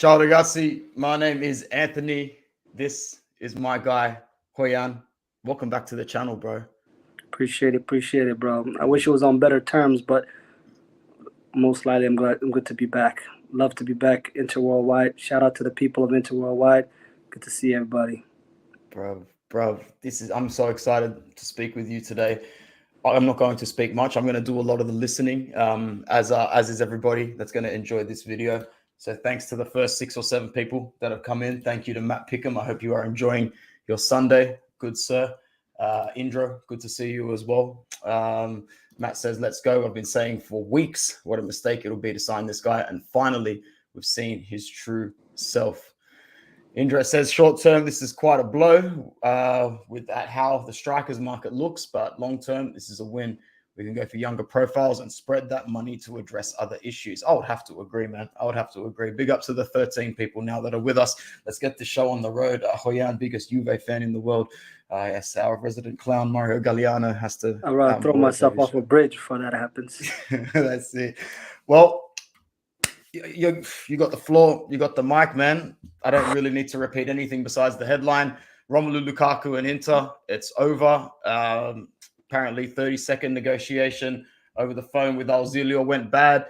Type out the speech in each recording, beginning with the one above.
Ciao ragazzi, my name is Anthony. This is my guy, Hooyan. Welcome back to the channel, bro. Appreciate it, bro. I wish it was on better terms, but most likely I'm good to be back. Love to be back interworldwide. Shout out to the people of interworldwide. Good to see everybody. Bro, I'm so excited to speak with you today. I'm not going to speak much. I'm going to do a lot of the listening, as is everybody that's going to enjoy this video. So thanks to the first 6 or 7 people that have come in. Thank you to Matt Pickham. I hope you are enjoying your Sunday. Good, sir. Indra, good to see you as well. Matt says, let's go. I've been saying for weeks what a mistake it'll be to sign this guy. And finally, we've seen his true self. Indra says, short term, this is quite a blow with that how the strikers market looks, but long term, this is a win. We can go for younger profiles and spread that money to address other issues. I would have to agree, man. I would have to agree. Big up to the 13 people now that are with us. Let's get this show on the road. Hooyan, biggest Juve fan in the world. Yes, our resident clown, Mario Galliano, has to... I'd rather throw myself off a bridge before that happens. That's it. Well, you got the floor, you got the mic, man. I don't really need to repeat anything besides the headline. Romelu Lukaku and Inter, it's over. Apparently 30-second negotiation over the phone with Auxilio went bad.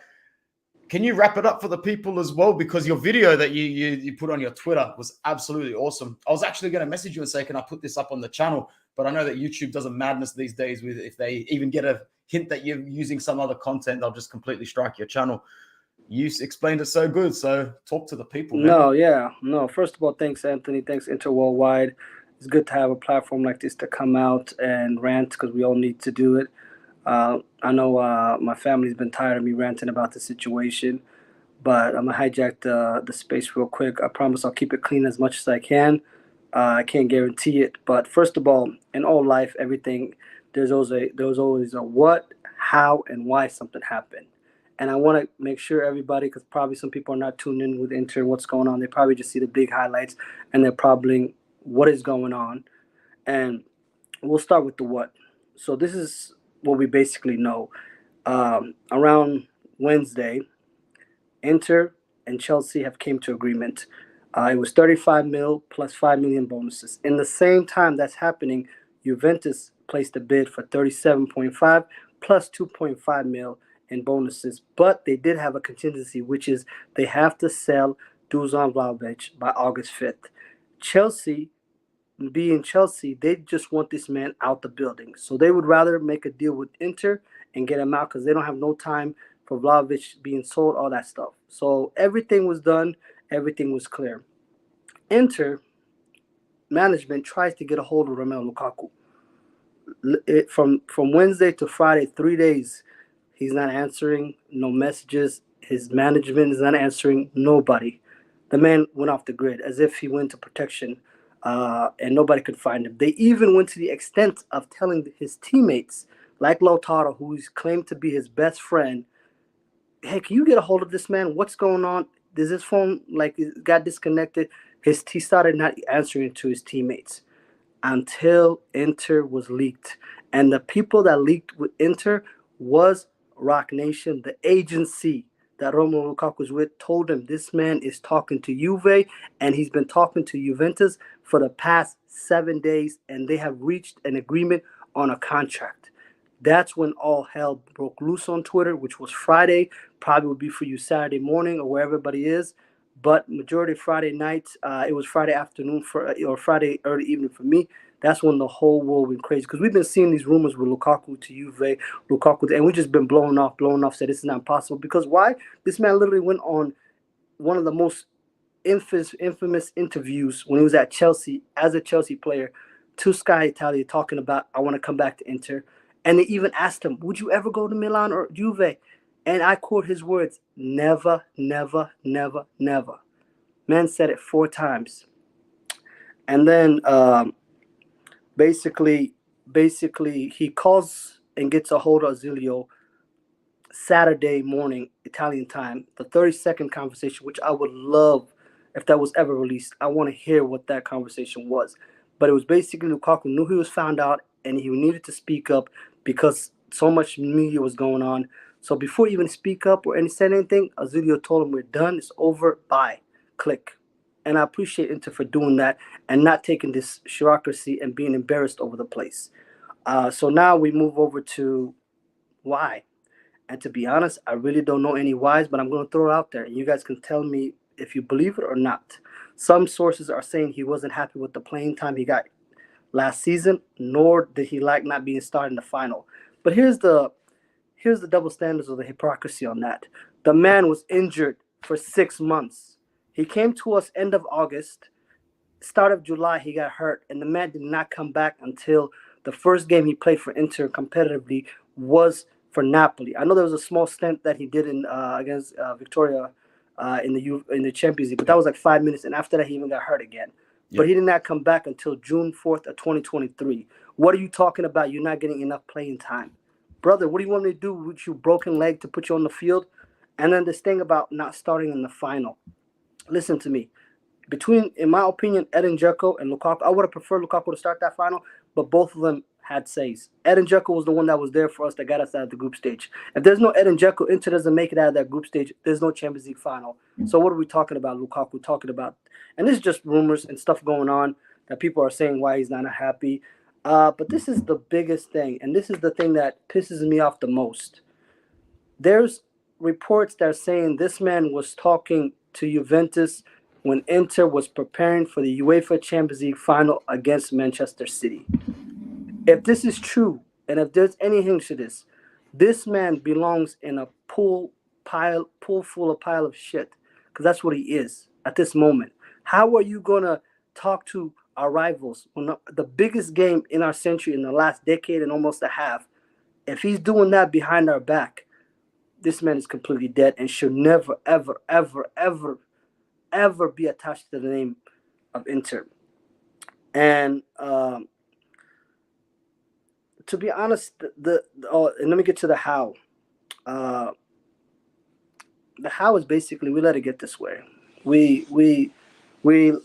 Can you wrap it up for the people as well? Because your video that you put on your Twitter was absolutely awesome. I was actually going to message you and say, can I put this up on the channel? But I know that YouTube does a madness these days with if they even get a hint that you're using some other content, they'll just completely strike your channel. You explained it so good, so talk to the people, man. No. First of all, thanks, Anthony. Thanks, Interworldwide. It's good to have a platform like this to come out and rant because we all need to do it. I know my family's been tired of me ranting about the situation, but I'm going to hijack the space real quick. I promise I'll keep it clean as much as I can. I can't guarantee it. But first of all, in all life, everything, there's always a what, how, and why something happened. And I want to make sure everybody, because probably some people are not tuned in with Inter and what's going on. They probably just see the big highlights and they're probably what is going on. And we'll start with the what. So this is what we basically know. Around Wednesday, Inter and Chelsea have came to agreement. It was 35 mil plus 5 million bonuses. In the same time that's happening, Juventus placed a bid for 37.5 plus 2.5 mil in bonuses, but they did have a contingency, which is they have to sell Dusan Vlahovic by August 5th. Chelsea, being Chelsea, they just want this man out the building. So they would rather make a deal with Inter and get him out because they don't have no time for Vlahovic being sold, all that stuff. So everything was done. Everything was clear. Inter management tries to get a hold of Romelu Lukaku. From Wednesday to Friday, 3 days, he's not answering no messages. His management is not answering nobody. The man went off the grid as if he went to protection, and nobody could find him. They even went to the extent of telling his teammates, like Lautaro, who's claimed to be his best friend, hey, can you get a hold of this man? What's going on? Does his phone got disconnected? He started not answering to his teammates until Inter was leaked. And the people that leaked with Inter was Roc Nation, the agency that Romelu Lukaku was with, told him this man is talking to Juve and he's been talking to Juventus for the past 7 days and they have reached an agreement on a contract. That's when all hell broke loose on Twitter, which was Friday. Probably would be for you Saturday morning or where everybody is. But majority Friday night, it was Friday afternoon or Friday early evening for me. That's when the whole world went crazy because we've been seeing these rumors with Lukaku to Juve, and we've just been blowing off, said this is not possible. Because why? This man literally went on one of the most infamous interviews when he was at Chelsea as a Chelsea player to Sky Italia talking about, I want to come back to Inter. And they even asked him, would you ever go to Milan or Juve? And I quote his words, never, never, never, never. Man said it 4 times. And then basically he calls and gets a hold of Auxilio Saturday morning, Italian time, the 30-second conversation, which I would love if that was ever released. I want to hear what that conversation was. But it was basically Lukaku knew he was found out and he needed to speak up because so much media was going on. So before he even speak up or said anything, Auxilio told him, we're done, it's over, bye. click. And I appreciate Inter for doing that and not taking this bureaucracy and being embarrassed over the place. So now we move over to why. And to be honest, I really don't know any whys, but I'm going to throw it out there. And you guys can tell me if you believe it or not. Some sources are saying he wasn't happy with the playing time he got last season, nor did he like not being started in the final. But here's the double standards of the hypocrisy on that. The man was injured for 6 months. He came to us end of August. Start of July, he got hurt, and the man did not come back until the first game he played for Inter competitively was for Napoli. I know there was a small stint that he did in against Victoria in the Champions League, but that was like 5 minutes, and after that he even got hurt again. Yep. But he did not come back until June 4th of 2023. What are you talking about? You're not getting enough playing time. Brother, what do you want me to do with your broken leg to put you on the field? And then this thing about not starting in the final. Listen to me. In my opinion, Edin Dzeko and Lukaku, I would have preferred Lukaku to start that final, but both of them had saves. Edin Dzeko was the one that was there for us that got us out of the group stage. If there's no Edin Dzeko, Inter doesn't make it out of that group stage, there's no Champions League final. So what are we talking about, Lukaku talking about? And this is just rumors and stuff going on that people are saying why he's not happy. But this is the biggest thing, and this is the thing that pisses me off the most. There's reports that are saying this man was talking to Juventus when Inter was preparing for the UEFA Champions League final against Manchester City. If this is true, and if there's any hint to this, this man belongs in a pool full of pile of shit, because that's what he is at this moment. How are you going to talk to our rivals when the biggest game in our century in the last decade and almost a half? If he's doing that behind our back, this man is completely dead and should never, ever, ever, ever, ever be attached to the name of Inter. And to be honest, and let me get to the how. The how is basically we let it get this way. We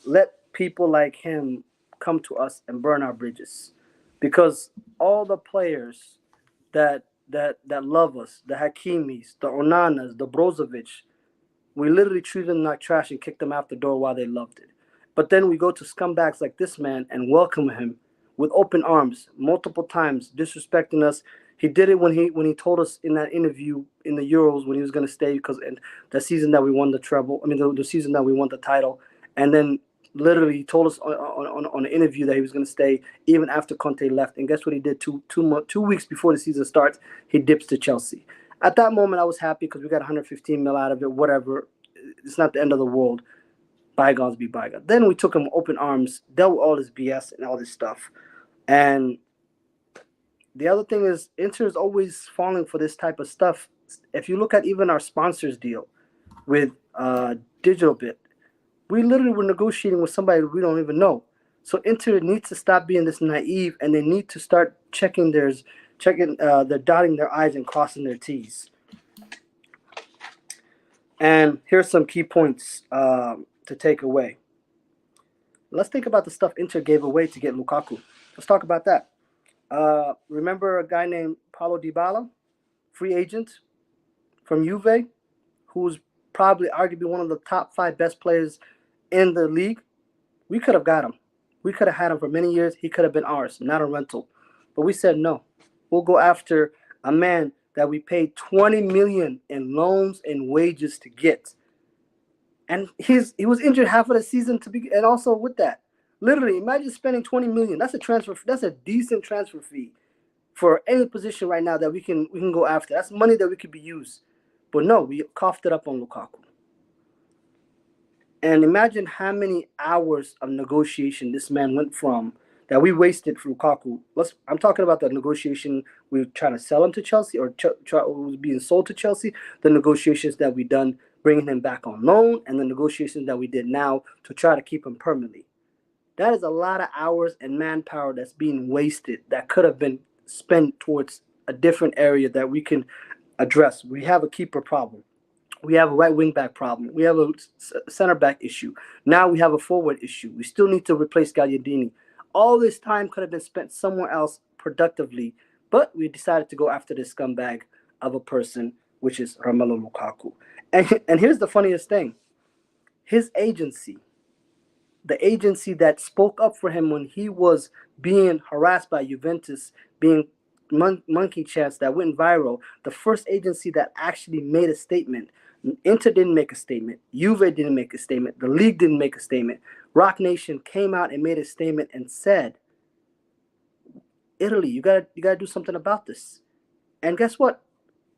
let people like him come to us and burn our bridges, because all the players that love us, the Hakimis, the Onanas, the Brozovic, we literally treated them like trash and kicked them out the door while they loved it. But then we go to scumbags like this man and welcome him with open arms multiple times, disrespecting us. He did it when he told us in that interview in the Euros when he was going to stay, because in the season that we won the treble, the season that we won the title, and then literally he told us on an interview that he was going to stay even after Conte left. And guess what he did? 2 weeks before the season starts, he dips to Chelsea. At that moment, I was happy because we got 115 mil out of it. Whatever, it's not the end of the world. Bygones be bygones. Then we took him open arms, dealt with all this BS and all this stuff. And the other thing is, Inter is always falling for this type of stuff. If you look at even our sponsors deal with DigitalBit, we literally were negotiating with somebody we don't even know. So Inter needs to stop being this naive, and they need to start checking they're dotting their I's and crossing their T's. And here's some key points to take away. Let's think about the stuff Inter gave away to get Lukaku. Let's talk about that. Remember a guy named Paulo Dybala, free agent from Juve, who's probably arguably one of the top 5 best players in the league? We could have got him. We could have had him for many years. He could have been ours, not a rental. But we said no. We'll go after a man that we paid $20 million in loans and wages to get. And he was injured half of the season and also with that. Literally, imagine spending $20 million. That's a decent transfer fee for any position right now that we can go after. That's money that we could be used. But no, we coughed it up on Lukaku. And imagine how many hours of negotiation this man went from that we wasted for Lukaku. I'm talking about the negotiation we were trying to sell him to Chelsea or was being sold to Chelsea, the negotiations that we done bringing him back on loan, and the negotiations that we did now to try to keep him permanently. That is a lot of hours and manpower that's being wasted that could have been spent towards a different area that we can address. We have a keeper problem. We have a right wing back problem. We have a center back issue. Now we have a forward issue. We still need to replace Gagliardini. All this time could have been spent somewhere else productively, but we decided to go after this scumbag of a person, which is Romelu Lukaku. And here's the funniest thing. his agency, the agency that spoke up for him when he was being harassed by Juventus, being monkey chants that went viral, the first agency that actually made a statement. Inter didn't make a statement. Juve didn't make a statement. The league didn't make a statement. Roc Nation came out and made a statement and said, Italy, you gotta do something about this. And guess what?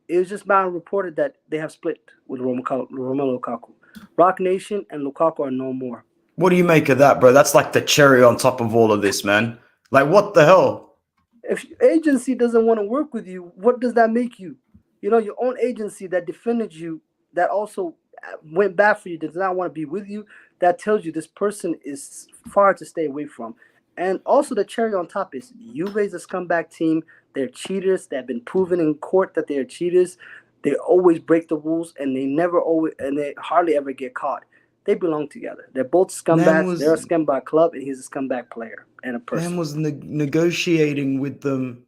It was just now reported that they have split with Romelu Lukaku. Roc Nation and Lukaku are no more. What do you make of that, bro? That's like the cherry on top of all of this, man. Like, what the hell? If your agency doesn't want to work with you, what does that make you? You know, your own agency that defended you, that also went bad for you, does not want to be with you, that tells you this person is far to stay away from. And also the cherry on top is Juve is a scumbag team. They're cheaters. They've been proven in court that they're cheaters. They always break the rules, and they hardly ever get caught. They belong together. They're both scumbags. They're a scumbag club, and he's a scumbag player and a person. Man was negotiating with them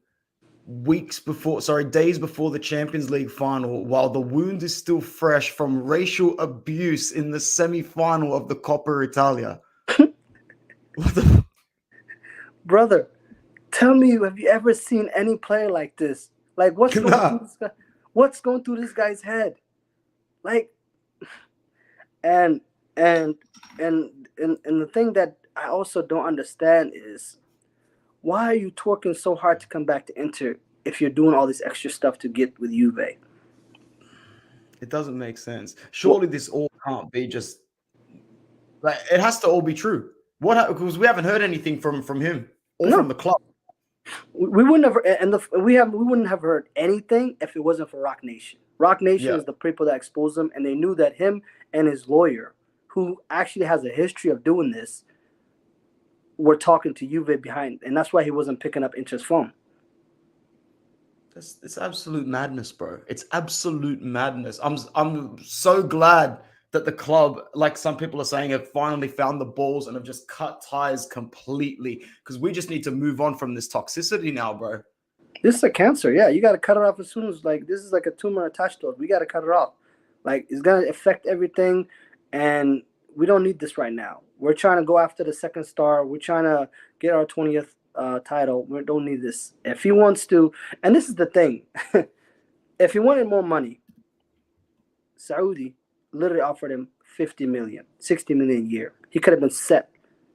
days before the Champions League final, while the wound is still fresh from racial abuse in the semi-final of the Coppa Italia. What the... Brother, tell me, have you ever seen any player like this? Like, what's going through this guy's head? Like, and the thing that I also don't understand is, why are you twerking so hard to come back to Inter if you're doing all this extra stuff to get with Juve? It doesn't make sense. Surely this all can't be just like, it has to all be true. Because we haven't heard anything from him or from the club. We wouldn't have, we wouldn't have heard anything if it wasn't for Roc Nation. Roc Nation is the people that exposed him, and they knew that him and his lawyer, who actually has a history of doing this, were talking to Juve behind, and that's why he wasn't picking up Inter's phone. It's absolute madness, bro. It's absolute madness. I'm so glad that the club, like some people are saying, have finally found the balls and have just cut ties completely, because we just need to move on from this toxicity now, bro. This is a cancer. Yeah, you got to cut it off as soon as, like, this is like a tumor attached to it. We got to cut it off. Like, it's going to affect everything, and we don't need this right now. We're trying to go after the second star. We're trying to get our 20th title. We don't need this. If he wants to, and this is the thing, if he wanted more money, Saudi literally offered him 50 million, 60 million a year. He could have been set.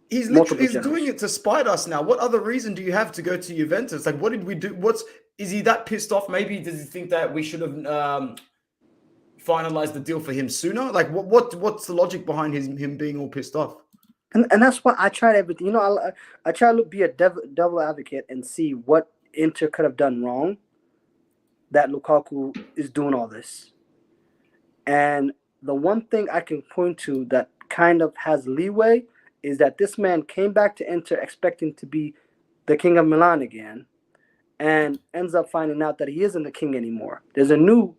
He's doing it to spite us now. What other reason do you have to go to Juventus? Like, what did we do? Is he that pissed off? Maybe does he think that we should have finalized the deal for him sooner? Like, what's the logic behind him being all pissed off? And that's why I tried everything. You know, I try to be a devil advocate and see what Inter could have done wrong that Lukaku is doing all this. And the one thing I can point to that kind of has leeway is that this man came back to Inter expecting to be the king of Milan again, and ends up finding out that he isn't the king anymore. There's a new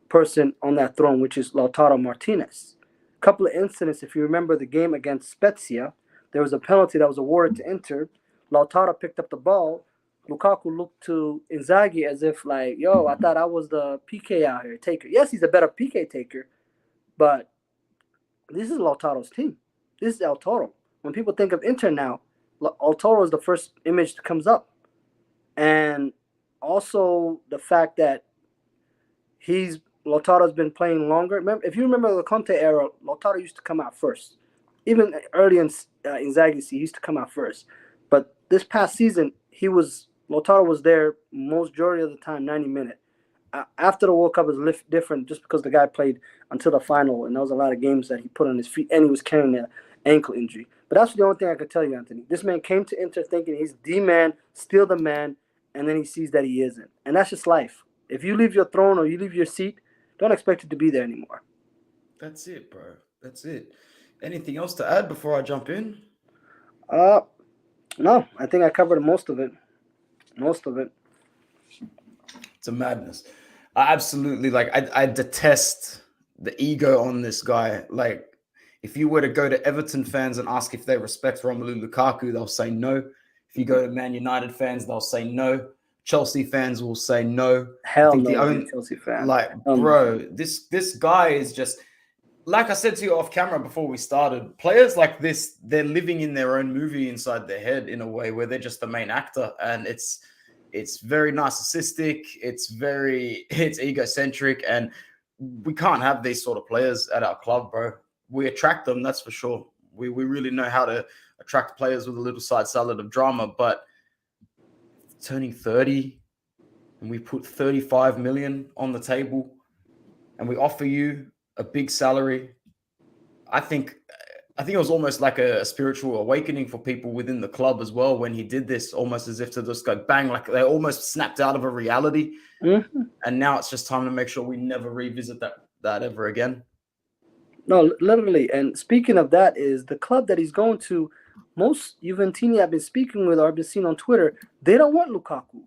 person on that throne, which is Lautaro Martinez. A couple of incidents, if you remember the game against Spezia, there was a penalty that was awarded to Inter. Lautaro picked up the ball. Lukaku looked to Inzaghi as if, like, yo, I thought I was the PK out here taker. Yes, he's a better PK taker, but this is Lautaro's team. This is El Toro. When people think of Inter now, El Toro is the first image that comes up. And also the fact that Lautaro's been playing longer. Remember, if you remember the Conte era, Lautaro used to come out first. Even early in Inzaghi, he used to come out first. But this past season, Lautaro was there majority of the time, 90 minutes. After the World Cup is different just because the guy played until the final, and there was a lot of games that he put on his feet, and he was carrying an ankle injury. But that's the only thing I could tell you, Anthony. This man came to Inter thinking he's the man, still the man, and then he sees that he isn't. And that's just life. If you leave your throne or you leave your seat, don't expect it to be there anymore. That's it, bro. That's it. Anything else to add before I jump in? No, I think I covered most of it. It's a madness. I absolutely, like, I detest the ego on this guy. Like, if you were to go to Everton fans and ask if they respect Romelu Lukaku, they'll say no. If you go to Man United fans, they'll say no. Chelsea fans will say no. Hell no, Chelsea fans. Like, bro, this guy is just like I said to you off camera before we started, players like this, they're living in their own movie inside their head in a way where they're just the main actor, and it's very narcissistic. It's egocentric, and we can't have these sort of players at our club, bro. We attract them, that's for sure. We really know how to attract players with a little side salad of drama, but turning 30 and we put 35 million on the table and we offer you a big salary, I think it was almost like a spiritual awakening for people within the club as well when he did this, almost as if to just go bang, like they almost snapped out of a reality. Mm-hmm. And now it's just time to make sure we never revisit that ever again. No, literally. And speaking of that, is the club that he's going to. Most Juventini I've been speaking with or I've been seeing on Twitter, they don't want Lukaku.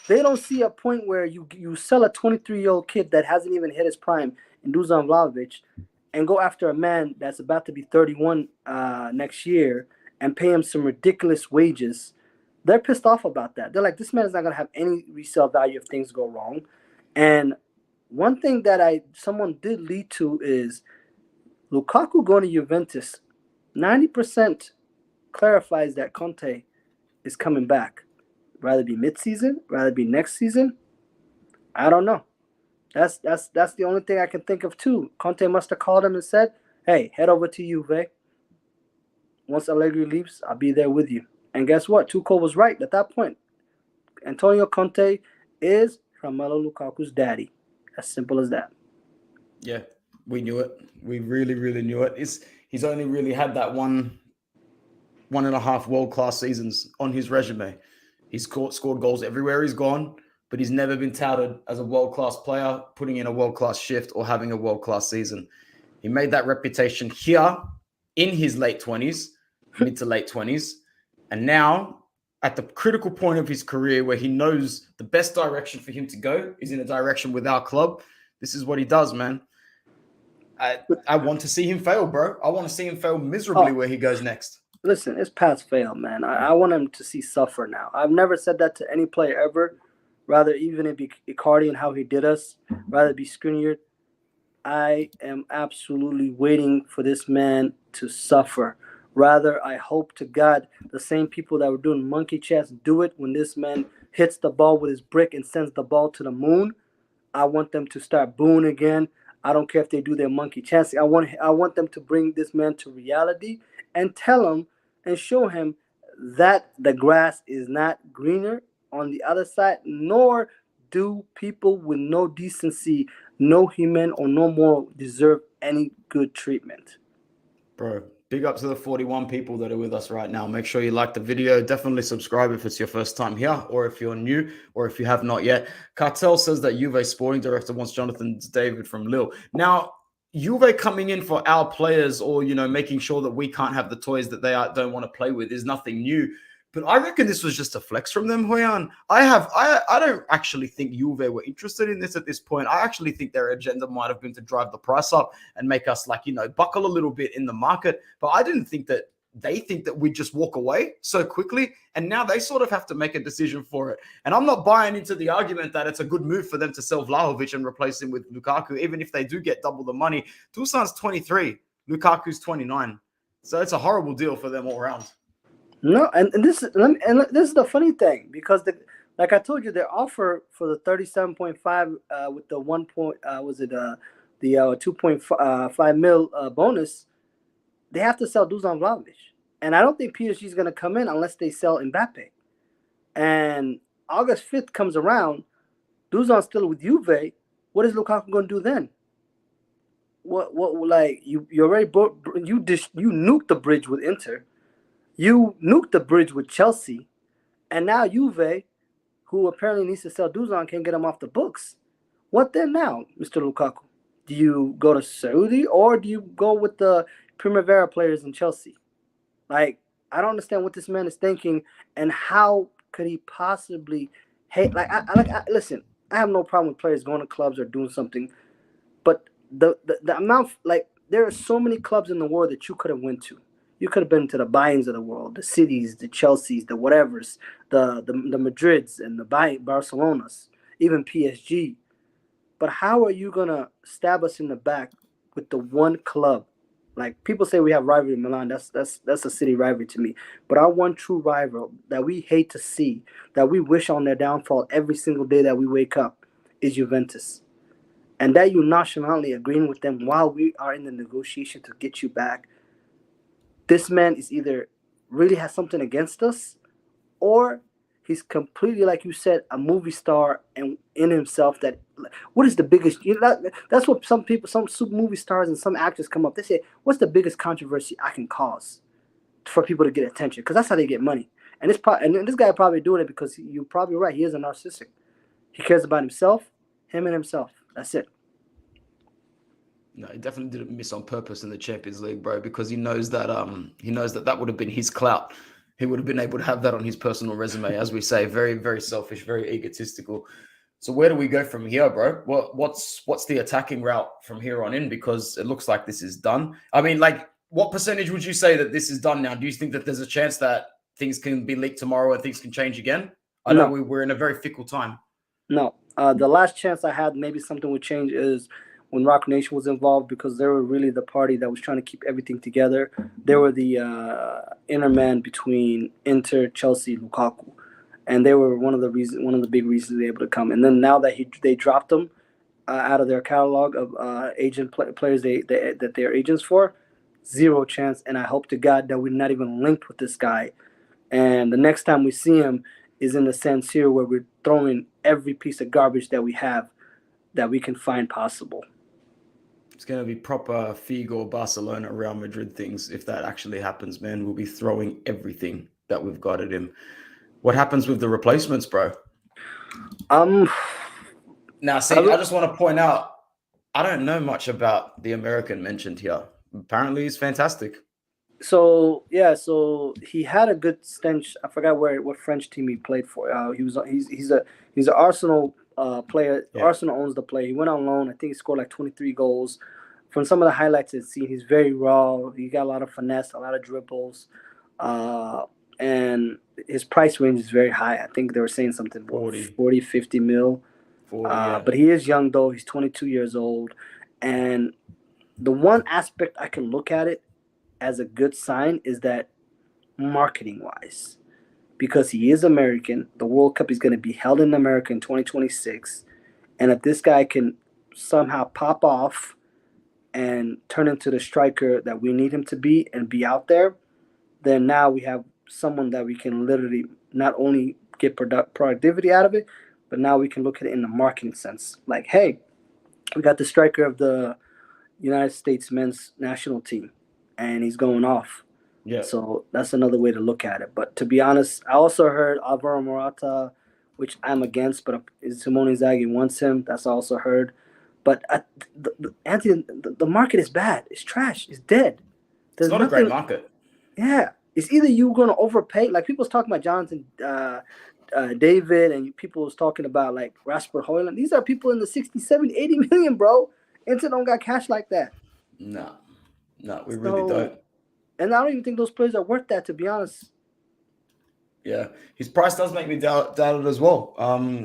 They don't see a point where you sell a 23-year-old kid that hasn't even hit his prime in Dusan Vlahovic and go after a man that's about to be 31 next year and pay him some ridiculous wages. They're pissed off about that. They're like, this man is not going to have any resale value if things go wrong. And one thing that someone did lead to is Lukaku going to Juventus. 90% clarifies that Conte is coming back. Rather be mid-season, rather be next season. I don't know. That's the only thing I can think of too. Conte must have called him and said, "Hey, head over to Juve. Once Allegri leaves, I'll be there with you." And guess what? Tuchel was right at that point. Antonio Conte is Romelu Lukaku's daddy. As simple as that. Yeah, we knew it. We really, really knew it. He's only really had that one and a half world-class seasons on his resume. He's scored goals everywhere he's gone, but he's never been touted as a world-class player, putting in a world-class shift or having a world-class season. He made that reputation here in his late 20s, mid to late 20s, and now at the critical point of his career where he knows the best direction for him to go is in a direction with our club. This is what he does, man. I want to see him fail, bro. I want to see him fail miserably where he goes next. Listen, it's past fail, man. I want him to see suffer now. I've never said that to any player ever. Rather, even it be Icardi and how he did us, rather be Skriniar. I am absolutely waiting for this man to suffer. Rather, I hope to God the same people that were doing monkey chess do it when this man hits the ball with his brick and sends the ball to the moon. I want them to start booing again. I don't care if they do their monkey chess. I want them to bring this man to reality and tell him and show him that the grass is not greener on the other side, nor do people with no decency, no human, or no moral deserve any good treatment. Bro, big up to the 41 people that are with us right now. Make sure you like the video. Definitely subscribe if it's your first time here, or if you're new, or if you have not yet. Cartel says that Juve sporting director wants Jonathan David from Lille. Now, Juve coming in for our players, or making sure that we can't have the toys that they don't want to play with, is nothing new. But I reckon this was just a flex from them, Hooyan. I don't actually think Juve were interested in this at this point. I actually think their agenda might have been to drive the price up and make us buckle a little bit in the market. But I didn't think that they think that we just walk away so quickly. And now they sort of have to make a decision for it. And I'm not buying into the argument that it's a good move for them to sell Vlahovic and replace him with Lukaku, even if they do get double the money. Dusan's 23, Lukaku's 29. So it's a horrible deal for them all around. No, and this is the funny thing, because like I told you, their offer for the 37.5 with the 2.5 mil bonus, they have to sell Dusan Vlahovic, and I don't think PSG is going to come in unless they sell Mbappe. And August 5th comes around, Dusan's still with Juve. What is Lukaku going to do then? What like you already you nuked the bridge with Inter. You nuked the bridge with Chelsea, and now Juve, who apparently needs to sell Dusan, can't get him off the books. What then now, Mr. Lukaku? Do you go to Saudi, or do you go with the Primavera players in Chelsea? Like, I don't understand what this man is thinking, and how could he possibly hate? Listen, I have no problem with players going to clubs or doing something, but the amount, there are so many clubs in the world that you could have went to. You could have been to the Bayerns of the world, the Cities, the Chelseas, the whatevers, the Madrids and the Barcelonas, even PSG. But how are you going to stab us in the back with the one club. Like people say we have rivalry in Milan. That's a city rivalry to me. But our one true rival that we hate to see, that we wish on their downfall every single day that we wake up, is Juventus. And that you nonchalantly agreeing with them while we are in the negotiation to get you back. This man is either really has something against us, or he's completely, like you said, a movie star and in himself. That what is the biggest? That's what some people, some super movie stars and some actors come up. They say, "What's the biggest controversy I can cause for people to get attention?" Because that's how they get money. And this guy probably doing it because you're probably right. He is a narcissistic. He cares about himself, him and himself. That's it. No, he definitely didn't miss on purpose in the Champions League, bro, because he knows that that would have been his clout. He would have been able to have that on his personal resume, as we say, very, very selfish, very egotistical. So where do we go from here, bro? What's the attacking route from here on in? Because it looks like this is done. I mean, like, what percentage would you say that this is done now? Do you think that there's a chance that things can be leaked tomorrow and things can change again? I know No, we're in a very fickle time. no. The last chance I had maybe something would change is when Roc Nation was involved, because they were really the party that was trying to keep everything together. They were the inner man between Inter, Chelsea, Lukaku, and they were one of the big reasons they were able to come. And then now that they dropped them out of their catalog of players that they're agents for, zero chance. And I hope to God that we're not even linked with this guy. And the next time we see him is in the San Siro, where we're throwing every piece of garbage that we have that we can find possible. It's going to be proper Figo, Barcelona, Real Madrid things. If that actually happens, man, we'll be throwing everything that we've got at him. What happens with the replacements, bro? Now, see, I just want to point out, I don't know much about the American mentioned here. Apparently, he's fantastic. So yeah, so he had a good stench. I forgot what French team he played for. He's an Arsenal player. Yeah. Arsenal owns the player. He went on loan. I think he scored like 23 goals. From some of the highlights I've seen, he's very raw. He got a lot of finesse, a lot of dribbles, and his price range is very high. I think they were saying something 40 50 mil. 40, yeah. But he is young though. He's 22 years old, and the one aspect I can look at it as a good sign is that marketing wise, because he is American, the World Cup is going to be held in America in 2026. And if this guy can somehow pop off and turn into the striker that we need him to be and be out there, then now we have someone that we can literally not only get productivity out of it, but now we can look at it in the marketing sense. Like, hey, we got the striker of the United States men's national team, and he's going off. Yeah. So that's another way to look at it. But to be honest, I also heard Alvaro Morata, which I'm against, but Simone Inzaghi wants him. That's also heard. But Anthony, the market is bad. It's trash. It's dead. It's not a great market. Yeah. It's either you're going to overpay. Like people's talking about Jonathan David, and people was talking about like Rasper Hooyan. These are people in the 60, 70, 80 million, bro. Inter don't got cash like that. No, we really don't. And I don't even think those players are worth that, to be honest. Yeah, his price does make me doubt it as well.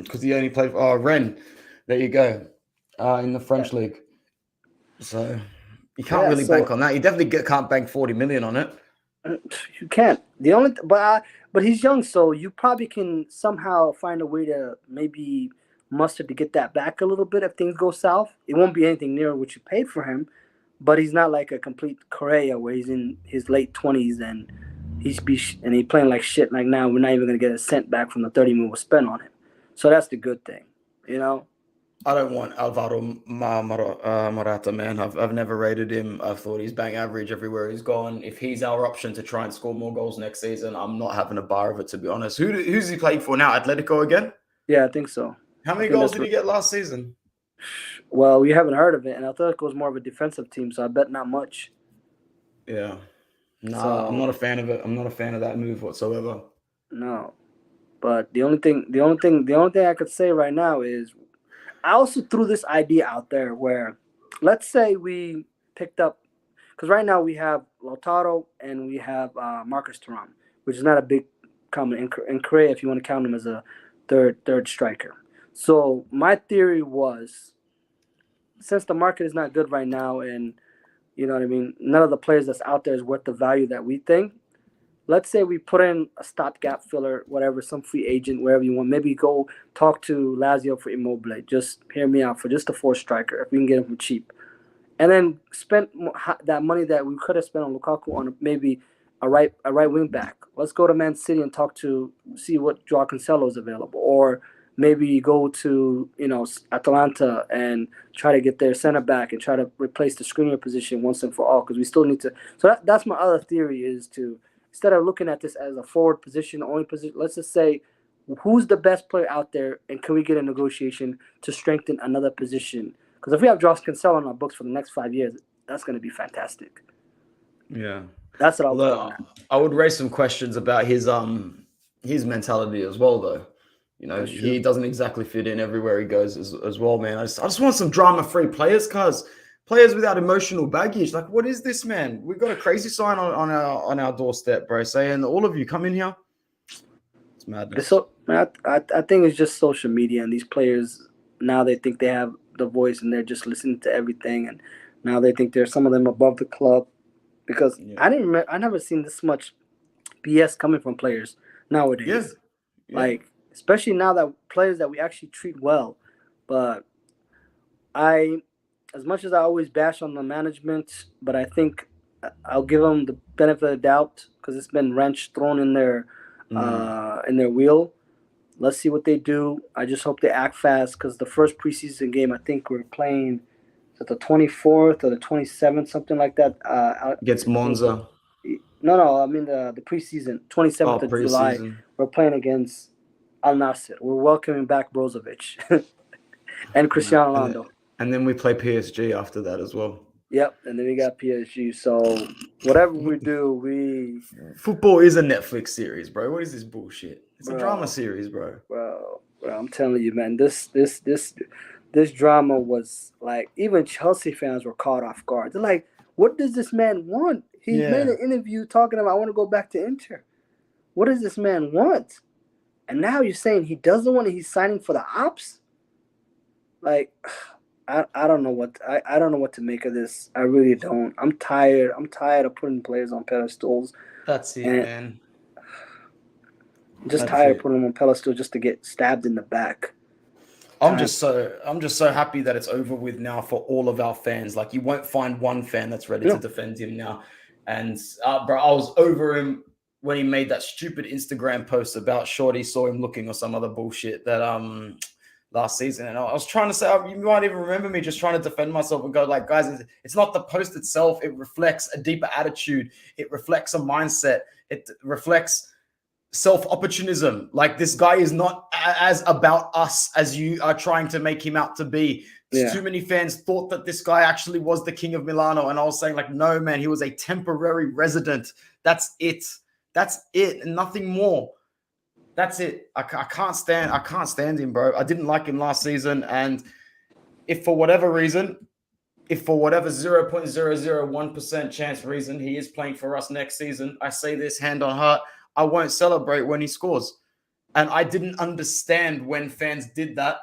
Because he only played for Rennes. There you go, in the French league. So you can't really bank on that. You definitely can't bank 40 million on it. You can't. But he's young, so you probably can somehow find a way to maybe muster to get that back a little bit if things go south. It won't be anything near what you paid for him, but he's not like a complete Correa where he's in his late 20s and he's playing like shit. Like now, we're not even gonna get a cent back from the 30 million we spent on him. So that's the good thing, you know. I don't want Alvaro Morata, man. I've never rated him. I've thought he's bang average everywhere he's gone. If he's our option to try and score more goals next season, I'm not having a bar of it, to be honest. Who's he playing for now? Atletico again? Yeah, I think so. How many goals did he get last season? Well, we haven't heard of it, and Atletico was more of a defensive team, so I bet not much. Yeah. No, I'm not a fan of it. I'm not a fan of that move whatsoever. No. But the only thing I could say right now is I also threw this idea out there where, let's say we picked up, because right now we have Lautaro and we have Marcus Thuram, which is not a big comment in Korea if you want to count him as a third striker. So my theory was, since the market is not good right now and You know what I mean? None of the players that's out there is worth the value that we think. Let's say we put in a stopgap filler, whatever, some free agent, wherever you want. Maybe go talk to Lazio for Immobile. Just hear me out for just a fourth striker if we can get him for cheap. And then spend that money that we could have spent on Lukaku on maybe a right wing back. Let's go to Man City and talk to see what Joao Cancelo is available, or maybe go to Atalanta and try to get their center back and try to replace the screener position once and for all, because we still need to. So that's my other theory, is to, instead of looking at this as a forward position only position, let's just say who's the best player out there, and can we get a negotiation to strengthen another position? Because if we have Josh Cancelo on our books for the next 5 years, that's going to be fantastic. Yeah, that's what I was getting at. I would raise some questions about his mentality as well, though. He doesn't exactly fit in everywhere he goes as well, man. I just want some drama-free players, cuz players without emotional baggage. Like, what is this, man? We've got a crazy sign on our doorstep, bro, saying all of you come in here. It's madness. So, man, I think it's just social media, and these players now, they think they have the voice, and they're just listening to everything, and now they think there's some of them above the club. Because I never seen this much BS coming from players nowadays. Yeah. Like, especially now that players that we actually treat well. But as much as I always bash on the management, but I think I'll give them the benefit of the doubt, because it's been wrench thrown in their wheel. Let's see what they do. I just hope they act fast, because the first preseason game, I think we're playing at the 24th or the 27th, something like that. Against Monza. No, I mean the preseason, 27th of July. We're playing against Al Nassr. We're welcoming back Brozovic and Cristiano Ronaldo. And then we play PSG after that as well. Yep, and then we got PSG. So whatever we do, football is a Netflix series, bro. What is this bullshit? It's a drama series, bro. Bro, I'm telling you, man. This drama was like, even Chelsea fans were caught off guard. They're like, "What does this man want?" He made an interview talking about, "I want to go back to Inter." What does this man want? And now you're saying he doesn't want it. He's signing for the ops. Like, I don't know what I don't know what to make of this. I really don't. I'm tired. I'm tired of putting players on pedestals. That's it, man. I'm just tired of putting them on pedestals just to get stabbed in the back. I'm just so happy that it's over with now for all of our fans. Like, you won't find one fan that's ready to defend him now. And bro, I was over him when he made that stupid Instagram post about Shorty saw him looking or some other bullshit that last season. And I was trying to say, you might even remember me just trying to defend myself and go like, guys, it's not the post itself. It reflects a deeper attitude. It reflects a mindset. It reflects self-opportunism. Like, this guy is not as about us as you are trying to make him out to be. Too many fans thought that this guy actually was the king of Milano. And I was saying, like, no, man, he was a temporary resident. That's it. That's it. And nothing more. That's it. I can't stand him, bro. I didn't like him last season. And if for whatever 0.001% chance reason he is playing for us next season, I say this hand on heart, I won't celebrate when he scores. And I didn't understand when fans did that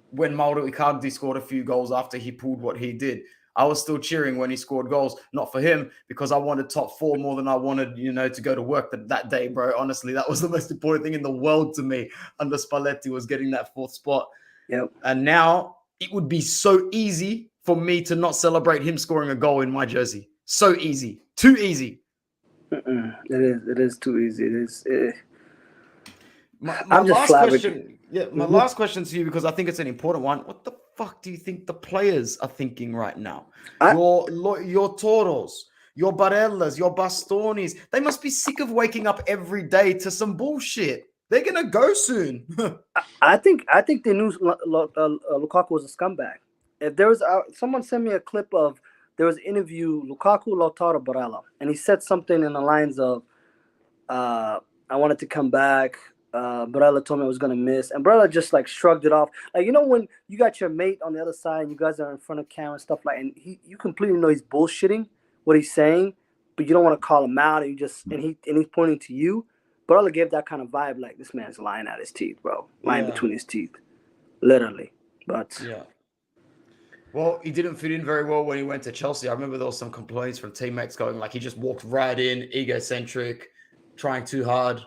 when Mauro Icardi scored a few goals after he pulled what he did. I was still cheering when he scored goals, not for him, because I wanted top four more than I wanted, to go to work that day, bro. Honestly, that was the most important thing in the world to me under Spalletti, was getting that fourth spot. Yep. And now it would be so easy for me to not celebrate him scoring a goal in my jersey. So easy. Too easy. It is too easy. It is. My last question to you, because I think it's an important one. What the fuck do you think the players are thinking right now? Your Toros, your Barellas, your Bastonis, they must be sick of waking up every day to some bullshit. They're gonna go soon. I think they knew Lukaku was a scumbag. If there was someone sent me a clip of, there was an interview, Lukaku, Lautaro, Barella, and he said something in the lines of, "I wanted to come back. Barella told me I was gonna miss," and Barella just like shrugged it off. Like, when you got your mate on the other side and you guys are in front of camera and stuff like, and you completely know he's bullshitting what he's saying, but you don't want to call him out, and he's pointing to you. Barella gave that kind of vibe, like, this man's lying at his teeth, bro, lying between his teeth, literally. But Well, he didn't fit in very well when he went to Chelsea. I remember there was some complaints from teammates going like he just walked right in, egocentric, trying too hard.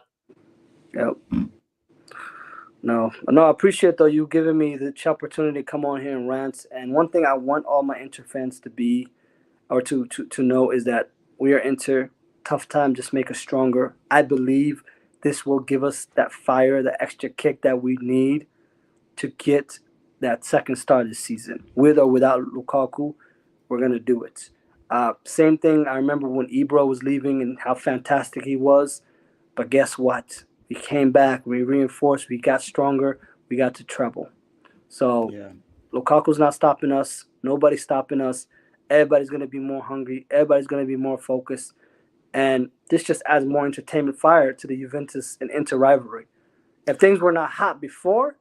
Yep. No, I appreciate though you giving me the opportunity to come on here and rant. And one thing I want all my Inter fans to be or to know is that we are Inter. Tough time just make us stronger. I believe this will give us that fire, the extra kick that we need to get that second star this season. With or without Lukaku, we're gonna do it. Same thing. I remember when Ibra was leaving and how fantastic he was. But guess what? We came back. We reinforced. We got stronger. We got to treble. So Yeah. Lukaku's not stopping us. Nobody's stopping us. Everybody's gonna be more hungry. Everybody's gonna be more focused. And this just adds more entertainment fire to the Juventus and Inter rivalry. If things were not hot before,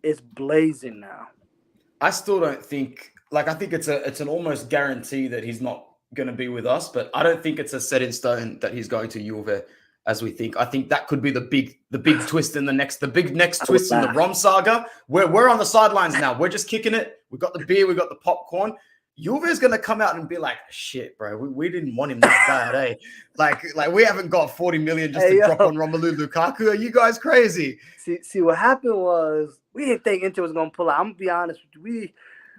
it's blazing now. I still don't think I think it's an almost guarantee that he's not going to be with us, but I don't think it's a set in stone that he's going to Juve as we think. I think that could be the big twist in the next twist in the Rom saga. We're on the sidelines now. We're just kicking it. We got the beer, we got the popcorn. Juve is going to come out and be like, shit, bro, we didn't want him that bad, eh? Like we haven't got 40 million just to drop on Romelu Lukaku. Are you guys crazy? See what happened was we didn't think Inter was going to pull out. I'm going to be honest with you.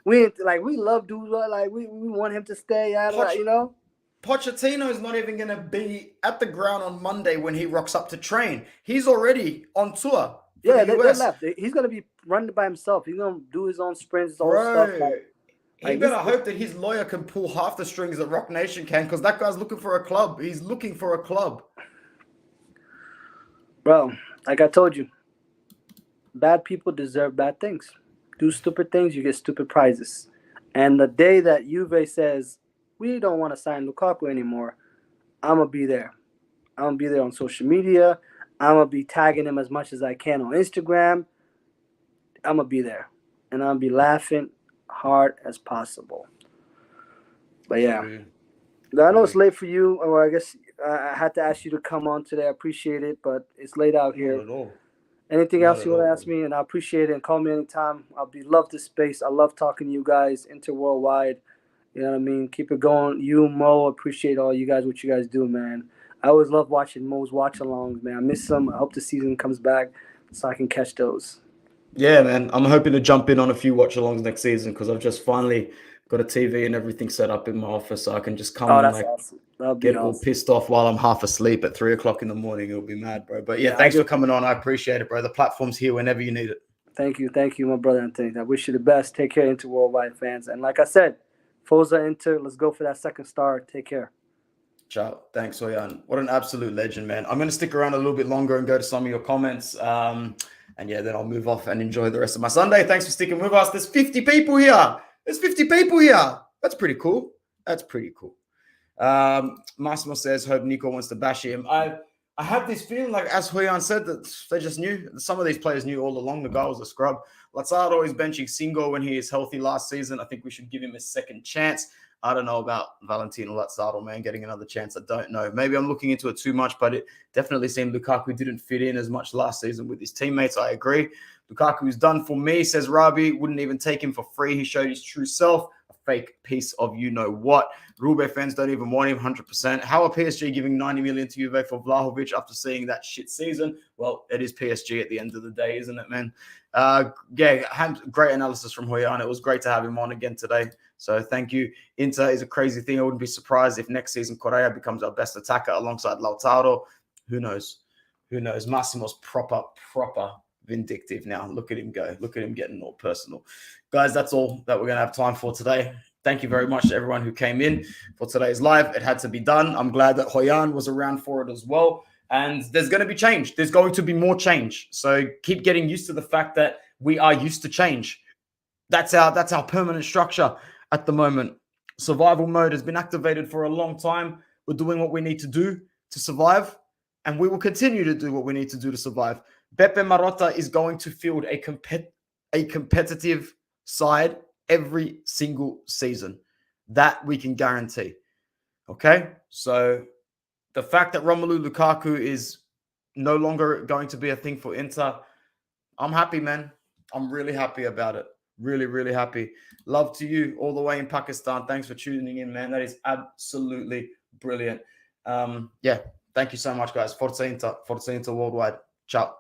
We love Dula. Like we want him to stay. You know? Pochettino is not even going to be at the ground on Monday when he rocks up to train. He's already on tour. Yeah, they left. He's going to be running by himself. He's going to do his own sprints, his own stuff. He better hope that his lawyer can pull half the strings that Roc Nation can, because that guy's looking for a club. He's looking for a club. Bro, like I told you, bad people deserve bad things. Do stupid things, you get stupid prizes. And the day that Juve says, we don't want to sign Lukaku anymore, I'm going to be there. I'm going to be there on social media. I'm going to be tagging him as much as I can on Instagram. I'm going to be there. And I'm going to be laughing hard as possible. But yeah, I know it's late for you, or I guess I had to ask you to come on today. I appreciate it, but it's late out here. Not at all. Anything else you want to ask me, and I appreciate it, and call me anytime. Love this space. I love talking to you guys, Interworldwide. You know what I mean? Keep it going. You, Mo, appreciate all you guys, what you guys do, man. I always love watching Mo's watch-alongs, man. I miss them. I hope the season comes back so I can catch those. Yeah, man. I'm hoping to jump in on a few watch-alongs next season because I've just finally got a TV and everything set up in my office, so I can just come and awesome. get all pissed off while I'm half asleep at 3 o'clock in the morning. It'll be mad, bro. But yeah, thanks for coming on. I appreciate it, bro. The platform's here whenever you need it. Thank you, my brother Anthony. I wish you the best. Take care, Interworldwide fans. And like I said, Forza Inter, let's go for that second star. Take care. Ciao. Thanks, Hooyan. What an absolute legend, man. I'm going to stick around a little bit longer and go to some of your comments. And yeah, then I'll move off and enjoy the rest of my Sunday. Thanks for sticking with us. There's 50 people here. That's pretty cool. Massimo says, hope Nico wants to bash him. I have this feeling like, as Hooyan said, that they just knew. Some of these players knew all along the guy was a scrub. Lazzaro is benching Singo when he is healthy last season. I think we should give him a second chance. I don't know about Valentino Lazzaro, man, getting another chance. I don't know. Maybe I'm looking into it too much, but it definitely seemed Lukaku didn't fit in as much last season with his teammates. I agree. Lukaku is done for me, says Rabi. Wouldn't even take him for free. He showed his true self. A fake piece of you-know-what. Rube fans don't even want him 100%. How are PSG giving 90 million to Juve for Vlahovic after seeing that shit season? Well, it is PSG at the end of the day, isn't it, man? Yeah, great analysis from Hooyan. It was great to have him on again today. So thank you. Inter is a crazy thing. I wouldn't be surprised if next season Correa becomes our best attacker alongside Lautaro. Who knows? Massimo's proper vindictive now. Look at him go. Look at him getting all personal. Guys, that's all that we're going to have time for today. Thank you very much to everyone who came in for today's live. It had to be done. I'm glad that Hooyan was around for it as well. And there's going to be change. There's going to be more change. So keep getting used to the fact that we are used to change. That's our permanent structure at the moment. Survival mode has been activated for a long time. We're doing what we need to do to survive, and we will continue to do what we need to do to survive. Beppe Marotta is going to field a competitive side every single season. That we can guarantee. Okay? So the fact that Romelu Lukaku is no longer going to be a thing for Inter, I'm happy, man. I'm really happy about it. Really, really happy. Love to you all the way in Pakistan. Thanks for tuning in, man. That is absolutely brilliant. Yeah, thank you so much, guys. Forza Inter worldwide. Ciao.